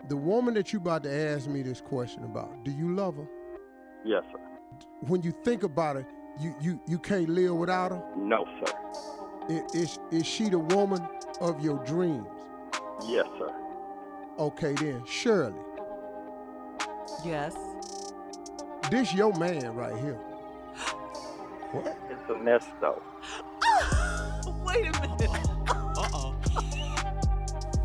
The woman that you about to ask me this question about, do you love her? Yes, sir. When you think about it, you can't live without her? No, sir. Is she the woman of your dreams? Yes, sir. Okay then, Shirley. Yes. This your man right here. What? It's Ernesto. Wait a minute. Uh-oh.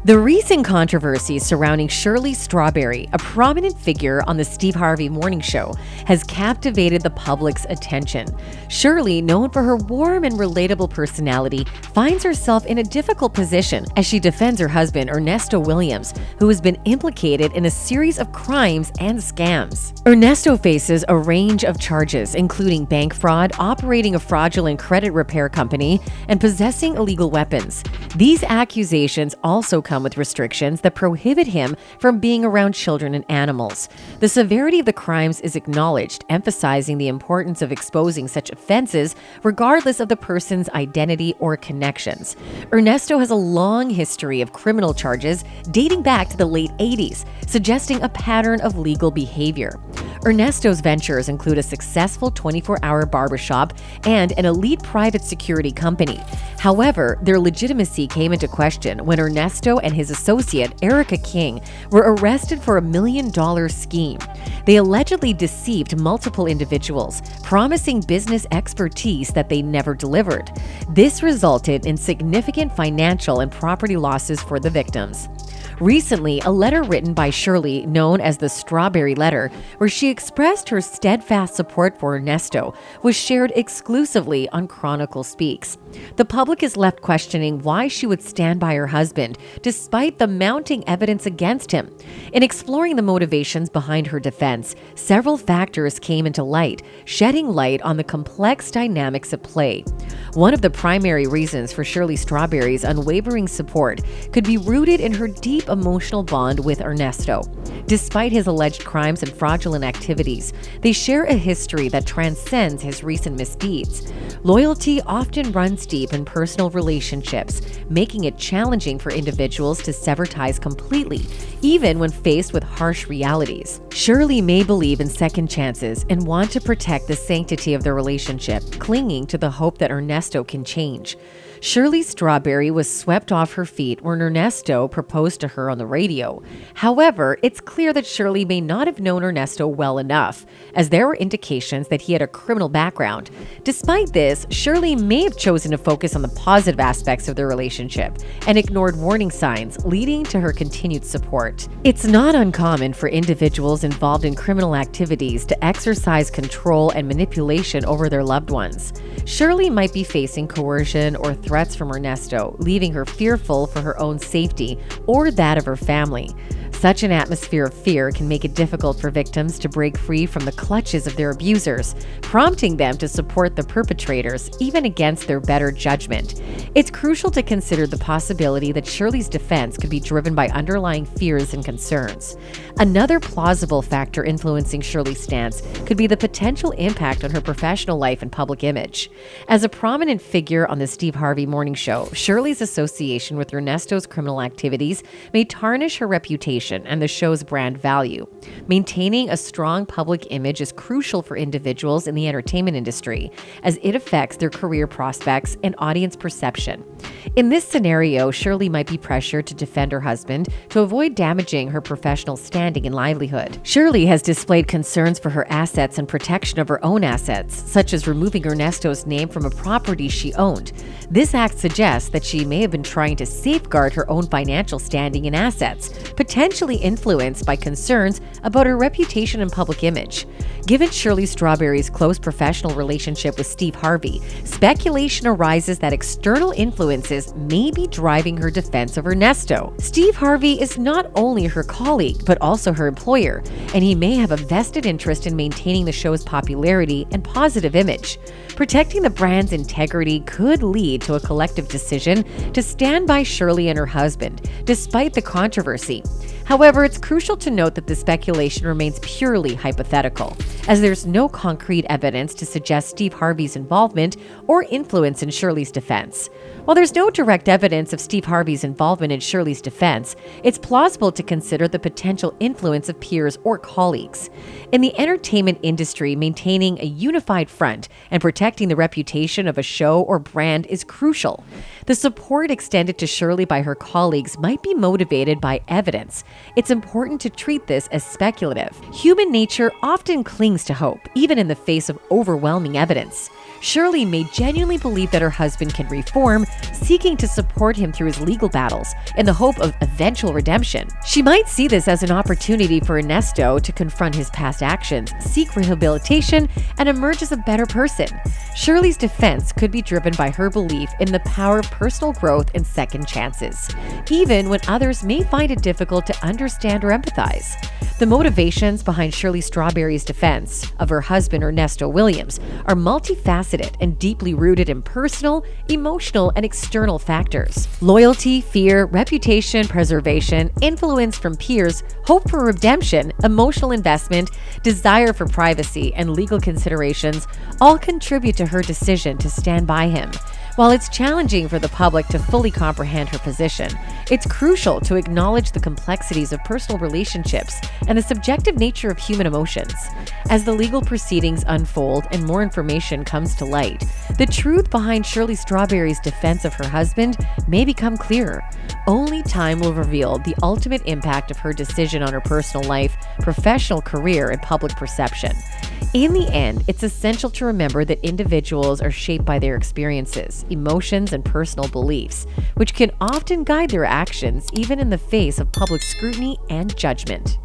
The recent controversy surrounding Shirley Strawberry, a prominent figure on the Steve Harvey Morning Show, has captivated the public's attention. Shirley, known for her warm and relatable personality, finds herself in a difficult position as she defends her husband, Ernesto Williams, who has been implicated in a series of crimes and scams. Ernesto faces a range of charges, including bank fraud, operating a fraudulent credit repair company, and possessing illegal weapons. These accusations also come with restrictions that prohibit him from being around children and animals. The severity of the crimes is acknowledged, emphasizing the importance of exposing such offenses regardless of the person's identity or connections. Ernesto has a long history of criminal charges dating back to the late 80s, suggesting a pattern of legal behavior. Ernesto's ventures include a successful 24-hour barbershop and an elite private security company. However, their legitimacy came into question when Ernesto and his associate, Erica King, were arrested for $1 million scheme. They allegedly deceived multiple individuals, promising business expertise that they never delivered. This resulted in significant financial and property losses for the victims. Recently, a letter written by Shirley, known as the Strawberry Letter, where she expressed her steadfast support for Ernesto, was shared exclusively on Chronicle Speaks. The public is left questioning why she would stand by her husband, despite the mounting evidence against him. In exploring the motivations behind her defense, several factors came into light, shedding light on the complex dynamics at play. One of the primary reasons for Shirley Strawberry's unwavering support could be rooted in her deep emotional bond with Ernesto. Despite his alleged crimes and fraudulent activities, they share a history that transcends his recent misdeeds. Loyalty often runs deep in personal relationships, making it challenging for individuals to sever ties completely, even when faced with harsh realities. Shirley may believe in second chances and want to protect the sanctity of their relationship, clinging to the hope that Ernesto can change. Shirley Strawberry was swept off her feet when Ernesto proposed to her on the radio. However, it's clear that Shirley may not have known Ernesto well enough, as there were indications that he had a criminal background. Despite this, Shirley may have chosen to focus on the positive aspects of their relationship and ignored warning signs, leading to her continued support. It's not uncommon for individuals involved in criminal activities to exercise control and manipulation over their loved ones. Shirley might be facing coercion or threats from Ernesto, leaving her fearful for her own safety or that of her family. Such an atmosphere of fear can make it difficult for victims to break free from the clutches of their abusers, prompting them to support the perpetrators even against their better judgment. It's crucial to consider the possibility that Shirley's defense could be driven by underlying fears and concerns. Another plausible factor influencing Shirley's stance could be the potential impact on her professional life and public image. As a prominent figure on the Steve Harvey Morning Show, Shirley's association with Ernesto's criminal activities may tarnish her reputation and the show's brand value. Maintaining a strong public image is crucial for individuals in the entertainment industry, as it affects their career prospects and audience perception. In this scenario, Shirley might be pressured to defend her husband to avoid damaging her professional standing and livelihood. Shirley has displayed concerns for her assets and protection of her own assets, such as removing Ernesto's name from a property she owned. This act suggests that she may have been trying to safeguard her own financial standing and assets, potentially influenced by concerns about her reputation and public image. Given Shirley Strawberry's close professional relationship with Steve Harvey, speculation arises that external influences may be driving her defense of Ernesto. Steve Harvey is not only her colleague, but also her employer, and he may have a vested interest in maintaining the show's popularity and positive image. Protecting the brand's integrity could lead to a collective decision to stand by Shirley and her husband, despite the controversy. However, it's crucial to note that the speculation remains purely hypothetical, as there's no concrete evidence to suggest Steve Harvey's involvement or influence in Shirley's defense. While there's no direct evidence of Steve Harvey's involvement in Shirley's defense, it's plausible to consider the potential influence of peers or colleagues. In the entertainment industry, maintaining a unified front and protecting the reputation of a show or brand is crucial. The support extended to Shirley by her colleagues might be motivated by evidence. It's important to treat this as speculative. Human nature often clings to hope, even in the face of overwhelming evidence. Shirley may genuinely believe that her husband can reform, seeking to support him through his legal battles in the hope of eventual redemption. She might see this as an opportunity for Ernesto to confront his past actions, seek rehabilitation, and emerge as a better person. Shirley's defense could be driven by her belief in the power of personal growth and second chances, even when others may find it difficult to understand or empathize. The motivations behind Shirley Strawberry's defense of her husband Ernesto Williams are multifaceted and deeply rooted in personal, emotional, and external factors. Loyalty, fear, reputation, preservation, influence from peers, hope for redemption, emotional investment, desire for privacy, and legal considerations all contribute to her decision to stand by him. While it's challenging for the public to fully comprehend her position, it's crucial to acknowledge the complexities of personal relationships and the subjective nature of human emotions. As the legal proceedings unfold and more information comes to light, the truth behind Shirley Strawberry's defense of her husband may become clearer. Only time will reveal the ultimate impact of her decision on her personal life, professional career, and public perception. In the end, it's essential to remember that individuals are shaped by their experiences, emotions, and personal beliefs, which can often guide their actions even in the face of public scrutiny and judgment.